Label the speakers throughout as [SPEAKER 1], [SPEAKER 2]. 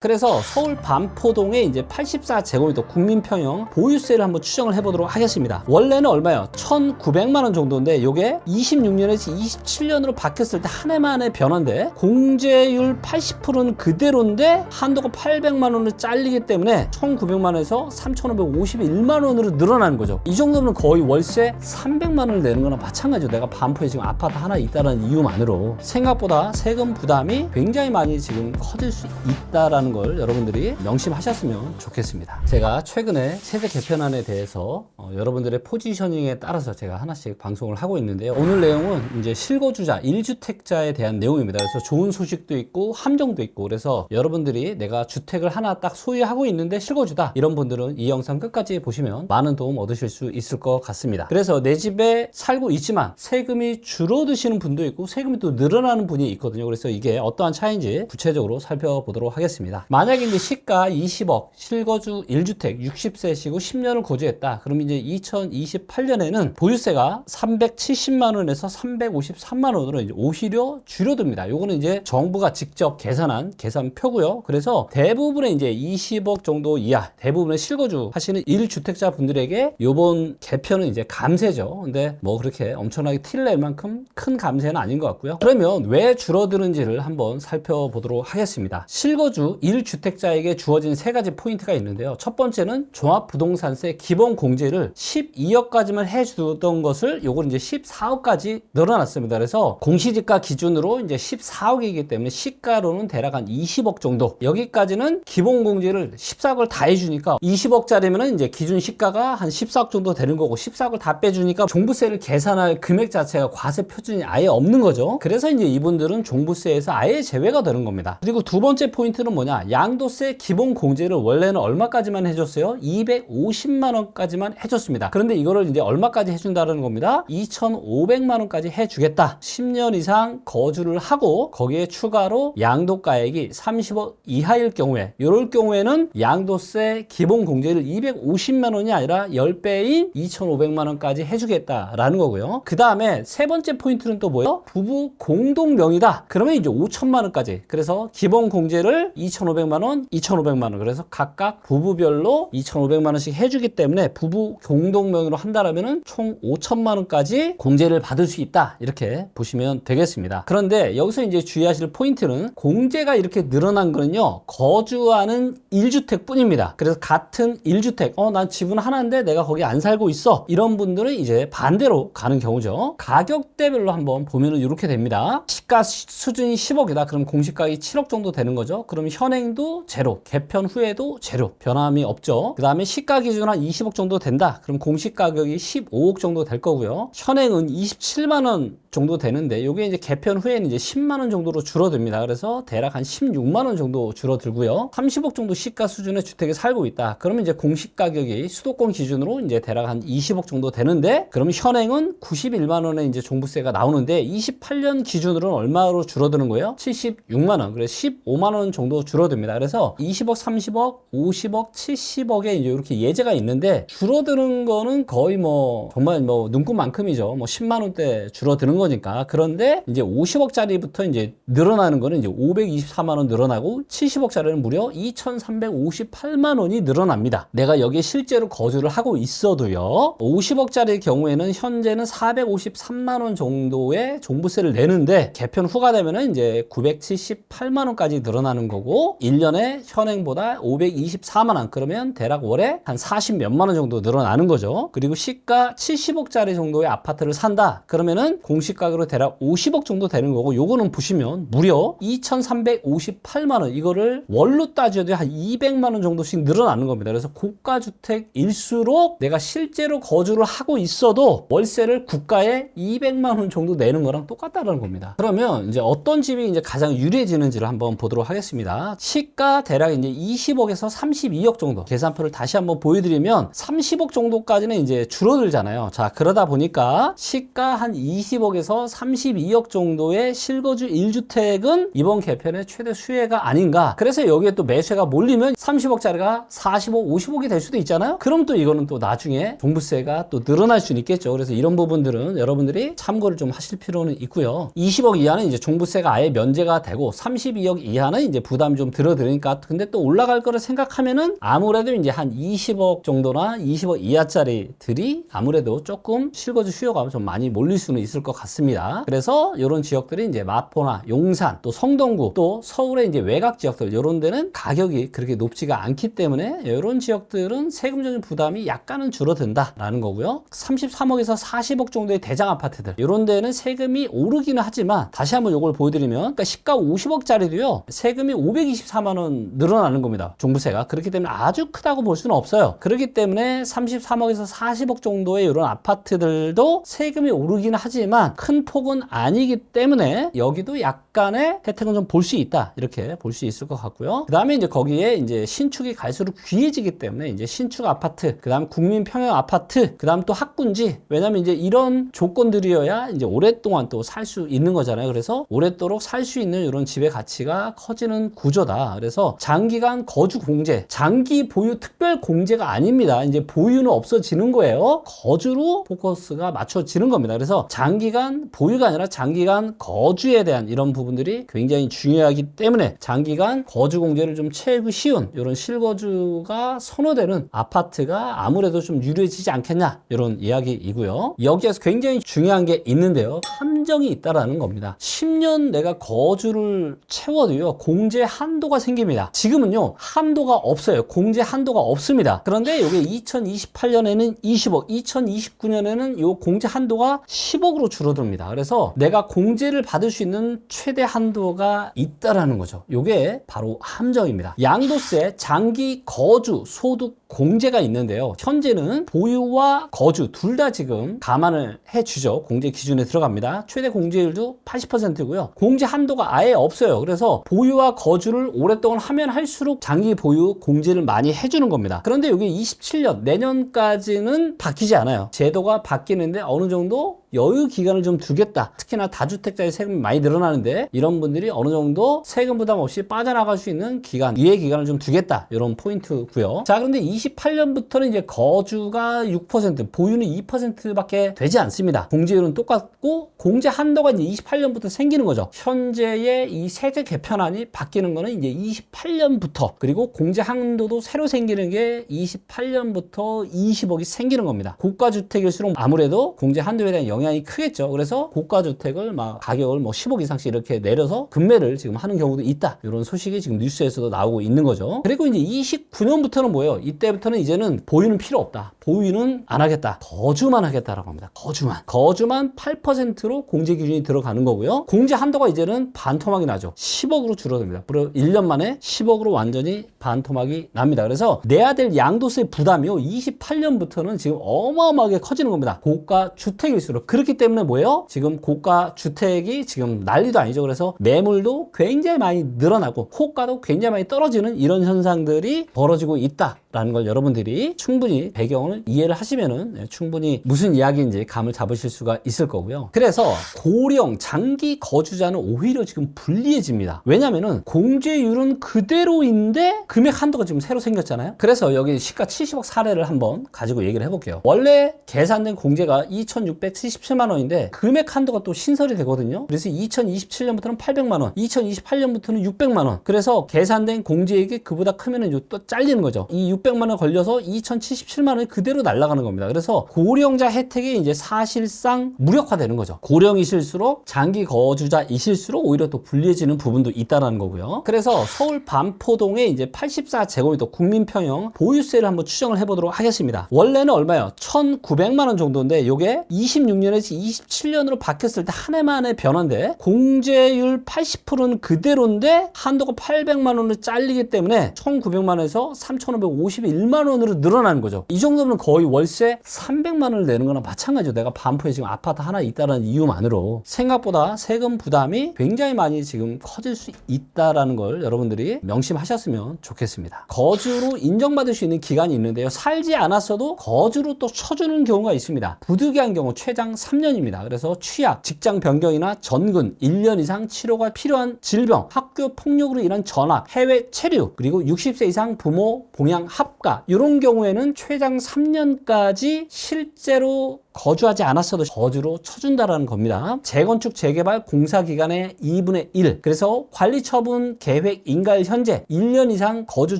[SPEAKER 1] 그래서 서울 반포동에 이제 84제곱미터 국민평형 보유세를 한번 추정을 해보도록 하겠습니다. 원래는 얼마예요? 1,900만 원 정도인데 이게 26년에서 27년으로 바뀌었을 때 한 해만의 변화인데 공제율 80%는 그대로인데 한도가 800만 원을 잘리기 때문에 1,900만 원에서 3,551만 원으로 늘어나는 거죠. 이 정도면 거의 월세 300만 원을 내는 거나 마찬가지죠. 내가 반포에 지금 아파트 하나 있다는 이유만으로 생각보다 세금 부담이 굉장히 많이 지금 커질 수 있다라는 걸 여러분들이 명심하셨으면 좋겠습니다. 제가 최근에 세대 개편안에 대해서 여러분들의 포지셔닝에 따라서 제가 하나씩 방송을 하고 있는데요. 오늘 내용은 이제 실거주자 1주택자에 대한 내용입니다. 그래서 좋은 소식도 있고 함정도 있고, 그래서 여러분들이 내가 주택을 하나 딱 소유하고 있는데 실거주다 이런 분들은 이 영상 끝까지 보시면 많은 도움 얻으실 수 있을 것 같습니다. 그래서 내 집에 살고 있지만 세금이 줄어드시는 분도 있고 세금이 또 늘어나는 분이 있거든요. 그래서 이게 어떠한 차이인지 구체적으로 살펴보도록 하겠습니다. 만약에 이제 시가 20억, 실거주 1주택 60세시고 10년을 거주했다. 그럼 이제 2028년에는 보유세가 370만 원에서 353만 원으로 이제 오히려 줄어듭니다. 요거는 이제 정부가 직접 계산한 계산표고요. 그래서 대부분의 이제 20억 정도 이하, 대부분의 실거주 하시는 1주택자 분들에게 요번 개편은 이제 감세죠. 근데 뭐 그렇게 엄청나게 티를 낼 만큼 큰 감세는 아닌 것 같고요. 그러면 왜 줄어드는지를 한번 살펴보도록 하겠습니다. 실거주 1주택자에게 주어진 세 가지 포인트가 있는데요. 첫 번째는 종합부동산세 기본 공제를 12억까지만 해주던 것을 요걸 이제 14억까지 늘어났습니다. 그래서 공시지가 기준으로 이제 14억이기 때문에 시가로는 대략 한 20억 정도. 여기까지는 기본 공제를 14억을 다 해주니까 20억짜리면은 이제 기준 시가가 한 14억 정도 되는 거고 14억을 다 빼주니까 종부세를 계산할 금액 자체가 과세 표준이 아예 없는 거죠. 그래서 이제 이분들은 종부세에서 아예 제외가 되는 겁니다. 그리고 두 번째 포인트는 뭐냐? 양도세 기본 공제를 원래는 얼마까지만 해줬어요? 250만 원까지만 해줬습니다. 그런데 이거를 이제 얼마까지 해준다는 겁니다. 2,500만 원까지 해주겠다. 10년 이상 거주를 하고 거기에 추가로 양도가액이 30억 이하일 경우에, 이럴 경우에는 양도세 기본 공제를 250만 원이 아니라 10배인 2,500만 원까지 해주겠다라는 거고요. 그 다음에 세 번째 포인트는 또 뭐예요? 부부 공동 명의다. 그러면 이제 5천만 원까지. 그래서 기본 공제를 2,500만 원, 2,500만 원. 그래서 각각 부부별로 2,500만 원씩 해주기 때문에 부부 공동 명의로 한다라면은 총 5천만 원까지 공제를 받을 수 있다. 이렇게 보시면 되겠습니다. 그런데 여기서 이제 주의하실 포인트는 공제가 이렇게 늘어난 거는요, 거주하는 1주택 뿐입니다. 그래서 같은 1주택, 난 집은 하나인데 내가 거기 안 살고 있어. 이런 분들은 이제 반대로 가는 경우죠. 가격대별로 한번 보면은 이렇게 됩니다. 시가 수준이 10억이다. 그럼 공시가격이 7억 정도 되는 거죠. 그럼 현행도 제로, 개편 후에도 제로, 변함이 없죠. 그 다음에 시가 기준 한 20억 정도 된다. 그럼 공시가격이 15억 정도 될 거고요. 현행은 27만 원 정도 되는데 이게 이제 개편 후에는 이제 10만 원 정도로 줄어듭니다. 그래서 대략 한 16만 원 정도 줄어들고요. 30억 정도 시가 수준의 주택에 살고 있다. 그러면 이제 공시가격이 수도권 기준으로 이제 대략 한 20억 정도 되는데, 그럼 현행은 91만 원의 이제 종부세가 나오는데 28년 기준으로는 얼마로 줄어드는 거예요? 76만 원. 그래서 15만 원 정도 줄어듭니다. 그래서 20억, 30억, 50억, 70억에 이제 이렇게 예제가 있는데 줄어드는 거는 거의 뭐 정말 뭐 눈꽃만큼이죠. 뭐 10만 원대 줄어드는 거니까. 그런데 이제 50억짜리부터 이제 늘어나는 거는 이제 524만 원 늘어나고 70억짜리는 무려 2,358만 원이 늘어납니다. 내가 여기에 실제로 거주를 하고 있어도요. 50억짜리 경우에는 현재는 453만 원 정도의 종부세를 내는데 개편 후가 되면은 이제 978만 원까지 늘어나는 거고 1년에 현행보다 524만 원, 그러면 대략 월에 한 40 몇만 원 정도 늘어나는 거죠. 그리고 시가 70억짜리 정도의 아파트를 산다. 그러면은 공시가격으로 대략 50억 정도 되는 거고, 요거는 보시면 무려 2,358만 원, 이거를 월로 따져도 한 200만 원 정도씩 늘어나는 겁니다. 그래서 고가주택일수록 내가 실제로 거주를 하고 있어도 월세를 국가에 200만 원 정도 내는 거랑 똑같다는 겁니다. 그러면 이제 어떤 집이 이제 가장 유리해지는지를 한번 보도록 하겠습니다. 시가 대략 이제 20억에서 32억 정도, 계산표를 다시 한번 보여드리면 30억 정도까지는 이제 줄어들잖아요. 자, 그러다 보니까 시가 한 20억에서 32억 정도의 실거주 1주택은 이번 개편의 최대 수혜가 아닌가. 그래서 여기에 또 매수가 몰리면 30억짜리가 40억, 50억이 될 수도 있잖아요. 그럼 또 이거는 또 나중에 종부세가 또 늘어날 수는 있겠죠. 그래서 이런 부분들은 여러분들이 참고를 좀 하실 필요는 있고요. 20억 이하는 이제 종부세가 아예 면제가 되고 32억 이하는 이제 부담이 좀 좀 들어드리니까 근데 또 올라갈 거를 생각하면은 아무래도 이제 한 20억 정도나 20억 이하짜리들이 아무래도 조금 실거주 수요가 좀 많이 몰릴 수는 있을 것 같습니다. 그래서 이런 지역들이 이제 마포나 용산 또 성동구 또 서울의 이제 외곽 지역들 이런 데는 가격이 그렇게 높지가 않기 때문에 이런 지역들은 세금적인 부담이 약간은 줄어든다라는 거고요. 33억에서 40억 정도의 대장 아파트들 이런 데는 세금이 오르기는 하지만 다시 한번 이걸 보여드리면 그러니까 시가 50억짜리도요 세금이 524만 원 늘어나는 겁니다. 종부세가. 그렇기 때문에 아주 크다고 볼 수는 없어요. 그렇기 때문에 33억에서 40억 정도의 이런 아파트들도 세금이 오르기는 하지만 큰 폭은 아니기 때문에 여기도 약간의 혜택은 좀 볼 수 있다. 이렇게 볼 수 있을 것 같고요. 그 다음에 이제 거기에 이제 신축이 갈수록 귀해지기 때문에 이제 신축 아파트, 그 다음 국민 평형 아파트, 그 다음 또 학군지. 왜냐면 이제 이런 조건들이어야 이제 오랫동안 또 살 수 있는 거잖아요. 그래서 오랫도록 살 수 있는 이런 집의 가치가 커지는 구조다. 그래서 장기간 거주 공제, 장기 보유 특별 공제가 아닙니다. 이제 보유는 없어지는 거예요. 거주로 포커스가 맞춰지는 겁니다. 그래서 장기간 보유가 아니라 장기간 거주에 대한 이런 부분들이 굉장히 중요하기 때문에 장기간 거주 공제를 좀 채우기 쉬운 이런 실거주가 선호되는 아파트가 아무래도 좀 유리해지지 않겠냐 이런 이야기이고요. 여기에서 굉장히 중요한 게 있는데요. 함정이 있다라는 겁니다. 10년 내가 거주를 채워도요 공제 한도가 생깁니다. 지금은요 한도가 없어요. 공제 한도가 없습니다. 그런데 이게 2028년에는 20억, 2029년에는 이 공제 한도가 10억으로 줄어듭니다. 그래서 내가 공제를 받을 수 있는 최대 한도가 있다라는 거죠. 이게 바로 함정입니다. 양도세 장기 거주 소득 공제가 있는데요. 현재는 보유와 거주 둘 다 지금 감안을 해주죠. 공제 기준에 들어갑니다. 최대 공제율도 80%고요. 공제 한도가 아예 없어요. 그래서 보유와 거주를 오랫동안 하면 할수록 장기 보유 공제를 많이 해주는 겁니다. 그런데 여기 27년 내년까지는 바뀌지 않아요. 제도가 바뀌는데 어느 정도 여유 기간을 좀 두겠다. 특히나 다주택자의 세금이 많이 늘어나는데 이런 분들이 어느 정도 세금 부담 없이 빠져나갈 수 있는 기간, 이해 기간을 좀 두겠다. 이런 포인트고요. 자, 그런데 28년부터는 이제 거주가 6%, 보유는 2%밖에 되지 않습니다. 공제율은 똑같고 공제 한도가 이제 28년부터 생기는 거죠. 현재의 이 세제 개편안이 바뀌는 거는 이제 28년부터, 그리고 공제 한도도 새로 생기는 게 28년부터 20억이 생기는 겁니다. 고가 주택일수록 아무래도 공제 한도에 대한 영향이 크겠죠. 그래서 고가 주택을 막 가격을 뭐 10억 이상씩 이렇게 내려서 급매를 지금 하는 경우도 있다. 이런 소식이 지금 뉴스에서도 나오고 있는 거죠. 그리고 이제 29년부터는 뭐예요? 이때부터는 이제는 보유는 필요 없다. 보유는 안 하겠다. 거주만 하겠다라고 합니다. 거주만 8%로 공제 기준이 들어가는 거고요. 공제 한도가 이제는 반토막이 나죠. 10억으로 줄어듭니다. 무려 1년 만에 10억으로 완전히 반토막이 납니다. 그래서 내야 될 양도세 부담이요. 28년부터는 지금 어마어마하게 커지는 겁니다. 고가 주택일수록. 그렇기 때문에 뭐예요? 지금 고가 주택이 지금 난리도 아니죠. 그래서 매물도 굉장히 많이 늘어나고 호가도 굉장히 많이 떨어지는 이런 현상들이 벌어지고 있다라는 걸 여러분들이 충분히 배경을 이해를 하시면은 충분히 무슨 이야기인지 감을 잡으실 수가 있을 거고요. 그래서 고령 장기 거주자는 오히려 지금 불리해집니다. 왜냐면은 공제율은 그대로인데 금액 한도가 지금 새로 생겼잖아요. 그래서 여기 시가 70억 사례를 한번 가지고 얘기를 해볼게요. 원래 계산된 공제가 2,677만 원인데 금액 한도가 또 신설이 되거든요. 그래서 2027년부터는 800만 원, 2028년부터는 600만 원. 그래서 계산된 공제액이 그보다 크면은 또 잘리는 거죠. 이 600만 원 걸려서 2,077만 원이 그대로 날아가는 겁니다. 그래서 고령자 혜택이 이제 사실상 무력화되는 거죠. 고령이실수록 장기 거주자이실수록 오히려 또 불리해지는 부분도 있다는 거고요. 그래서 서울 반포동에 이제 84제곱미터 국민평형 보유세를 한번 추정을 해보도록 하겠습니다. 원래는 얼마예요? 1,900만 원 정도인데 이게 26년에서 27년으로 바뀌었을 때 한 해만의 변화인데 공제율 80%는 그대로인데 한도가 800만 원으로 잘리기 때문에 1,900만 원에서 3,551만 원으로 늘어나는 거죠. 이 정도면 거의 월세 300만 원을 내는 거나 마찬가지죠. 내가 반포에 지금 아파트 하나 있다는 이유만으로 생각보다 세금 부담이 굉장히 많이 지금 커질 수 있다라는 걸 여러분들이 명심하셨으면 좋겠습니다. 거주로 인정받을 수 있는 기간이 있는데요. 살지 않았어도 거주로 또 쳐주는 경우가 있습니다. 부득이한 경우 최장 3년입니다. 그래서 취약, 직장 변경이나 전근, 1년 이상 치료가 필요한 질병, 학교 폭력으로 인한 전학, 해외 체류, 그리고 60세 이상 부모 봉양 합가 이런 경우에는 최장 3년까지 실제로 거주하지 않았어도 거주로 쳐준다라는 겁니다. 재건축 재개발 공사기간의 2분의 1. 그래서 관리처분 계획 인가일 현재 1년 이상 거주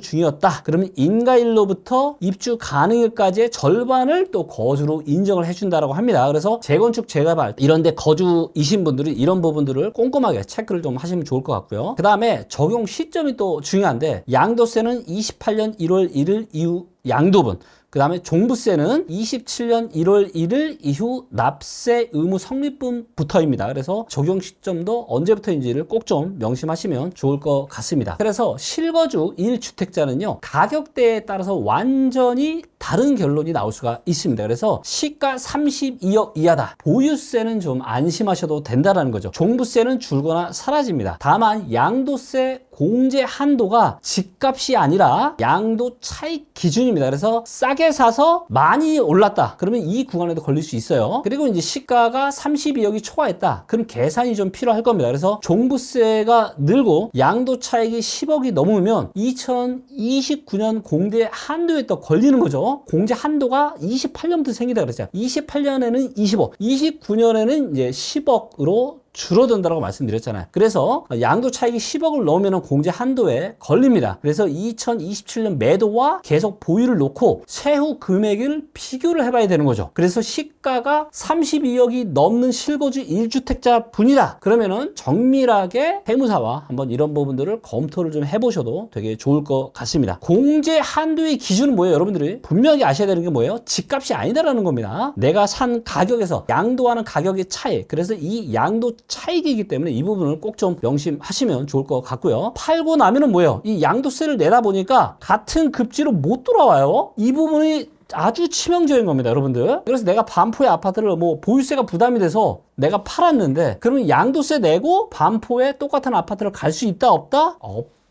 [SPEAKER 1] 중이었다. 그러면 인가일로부터 입주 가능일까지의 절반을 또 거주로 인정을 해준다라고 합니다. 그래서 재건축 재개발 이런 데 거주이신 분들이 이런 부분들을 꼼꼼하게 체크를 좀 하시면 좋을 것 같고요. 그 다음에 적용 시점이 또 중요한데, 양도세는 28년 1월 1일 이후 양도분, 그 다음에 종부세는 27년 1월 1일 이후 납세 의무 성립분부터입니다. 그래서 적용 시점도 언제부터인지를 꼭 좀 명심하시면 좋을 것 같습니다. 그래서 실거주 1주택자는요, 가격대에 따라서 완전히 다른 결론이 나올 수가 있습니다. 그래서 시가 32억 이하다. 보유세는 좀 안심하셔도 된다는 거죠. 종부세는 줄거나 사라집니다. 다만 양도세 공제 한도가 집값이 아니라 양도 차익 기준입니다. 그래서 싸게 사서 많이 올랐다. 그러면 이 구간에도 걸릴 수 있어요. 그리고 이제 시가가 32억이 초과했다. 그럼 계산이 좀 필요할 겁니다. 그래서 종부세가 늘고 양도 차익이 10억이 넘으면 2029년 공제 한도에 또 걸리는 거죠. 공제 한도가 28년부터 생기다 그랬잖아요. 28년에는 20억, 29년에는 이제 10억으로 줄어든다고 말씀드렸잖아요. 그래서 양도 차익이 10억을 넘으면 공제 한도에 걸립니다. 그래서 2027년 매도와 계속 보유를 놓고 세후 금액을 비교를 해봐야 되는 거죠. 그래서 시가가 32억이 넘는 실거주 1주택자 분이다. 그러면은 정밀하게 세무사와 한번 이런 부분들을 검토를 좀 해보셔도 되게 좋을 것 같습니다. 공제 한도의 기준은 뭐예요? 여러분들이 분명히 아셔야 되는 게 뭐예요? 집값이 아니다라는 겁니다. 내가 산 가격에서 양도하는 가격의 차이, 그래서 이 양도 차익이기 때문에 이 부분을 꼭 좀 명심하시면 좋을 것 같고요. 팔고 나면은 뭐예요? 이 양도세를 내다 보니까 같은 급지로 못 돌아와요. 이 부분이 아주 치명적인 겁니다, 여러분들. 그래서 내가 반포의 아파트를 뭐 보유세가 부담이 돼서 내가 팔았는데, 그러면 양도세 내고 반포에 똑같은 아파트를 갈 수 있다, 없다?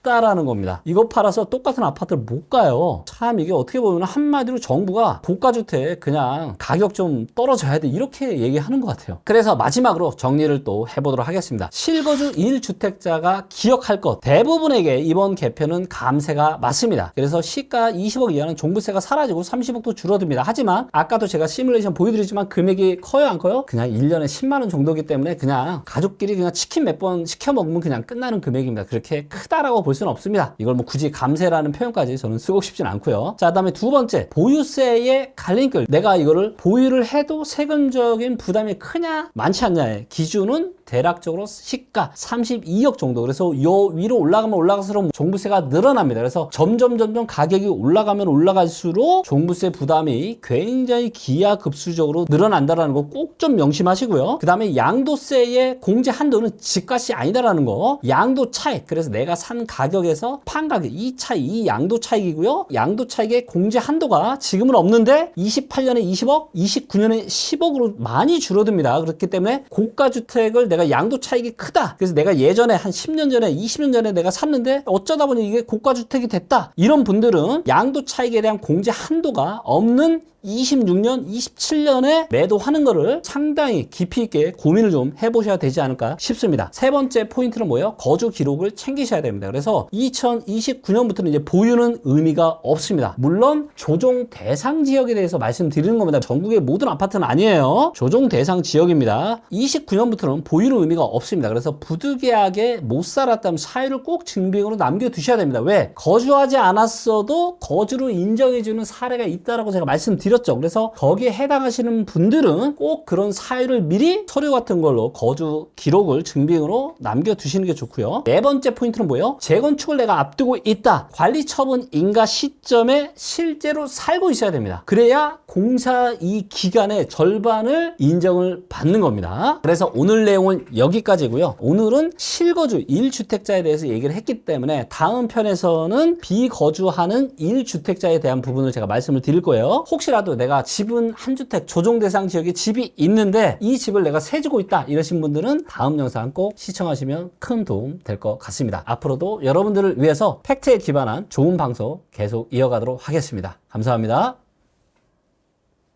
[SPEAKER 1] 없다라는 겁니다. 이거 팔아서 똑같은 아파트를 못 가요. 참 이게 어떻게 보면 한마디로 정부가 고가주택 그냥 가격 좀 떨어져야 돼, 이렇게 얘기하는 것 같아요. 그래서 마지막으로 정리를 또 해보도록 하겠습니다. 실거주 1주택자가 기억할 것, 대부분에게 이번 개편은 감세가 맞습니다. 그래서 시가 20억 이하는 종부세가 사라지고 30억도 줄어듭니다. 하지만 아까도 제가 시뮬레이션 보여드리지만 금액이 커요, 안 커요? 그냥 1년에 10만 원 정도이기 때문에 그냥 가족끼리 그냥 치킨 몇 번 시켜 먹으면 그냥 끝나는 금액입니다. 그렇게 크다라고 볼 수는 없습니다. 이걸 뭐 굳이 감세라는 표현까지 저는 쓰고 싶진 않고요. 자, 그다음에 두 번째, 보유세의 갈림길. 내가 이거를 보유를 해도 세금적인 부담이 크냐 많지 않냐의 기준은 대략적으로 시가 32억 정도. 그래서 요 위로 올라가면 올라갈수록 종부세가 늘어납니다. 그래서 점점 가격이 올라가면 올라갈수록 종부세 부담이 굉장히 기하급수적으로 늘어난다는 거 꼭 좀 명심하시고요. 그 다음에 양도세의 공제 한도는 집값이 아니다라는 거. 양도 차익. 그래서 내가 산 가격에서 판 가격, 이 차이, 이 양도 차익이고요. 양도 차익의 공제 한도가 지금은 없는데 28년에 20억, 29년에 10억으로 많이 줄어듭니다. 그렇기 때문에 고가주택을 내가 양도 차익이 크다. 그래서 내가 예전에 한 10년 전에 20년 전에 내가 샀는데 어쩌다 보니 이게 고가주택이 됐다. 이런 분들은 양도 차익에 대한 공제 한도가 없는 26년, 27년에 매도하는 거를 상당히 깊이 있게 고민을 좀 해보셔야 되지 않을까 싶습니다. 세 번째 포인트는 뭐예요? 거주 기록을 챙기셔야 됩니다. 그래서 2029년부터는 이제 보유는 의미가 없습니다. 물론 조정 대상 지역에 대해서 말씀드리는 겁니다. 전국의 모든 아파트는 아니에요. 조정 대상 지역입니다. 29년부터는 보유는 의미가 없습니다. 그래서 부득이하게 못 살았다면 사유를 꼭 증빙으로 남겨두셔야 됩니다. 왜? 거주하지 않았어도 거주로 인정해주는 사례가 있다라고 제가 말씀드렸죠. 그래서 거기에 해당하시는 분들은 꼭 그런 사유를 미리 서류 같은 걸로 거주 기록을 증빙으로 남겨두시는 게 좋고요. 네 번째 포인트는 뭐예요? 재건축을 내가 앞두고 있다. 관리처분 인가 시점에 실제로 살고 있어야 됩니다. 그래야 공사 이 기간의 절반을 인정을 받는 겁니다. 그래서 오늘 내용은 여기까지고요. 오늘은 실거주 1주택자에 대해서 얘기를 했기 때문에 다음 편에서는 비거주하는 1주택자에 대한 부분을 제가 말씀을 드릴 거예요. 혹시라도 내가 집은 한 주택 조정 대상 지역에 집이 있는데 이 집을 내가 세주고 있다 이러신 분들은 다음 영상 꼭 시청하시면 큰 도움 될 것 같습니다. 앞으로도 여러분들을 위해서 팩트에 기반한 좋은 방송 계속 이어가도록 하겠습니다. 감사합니다.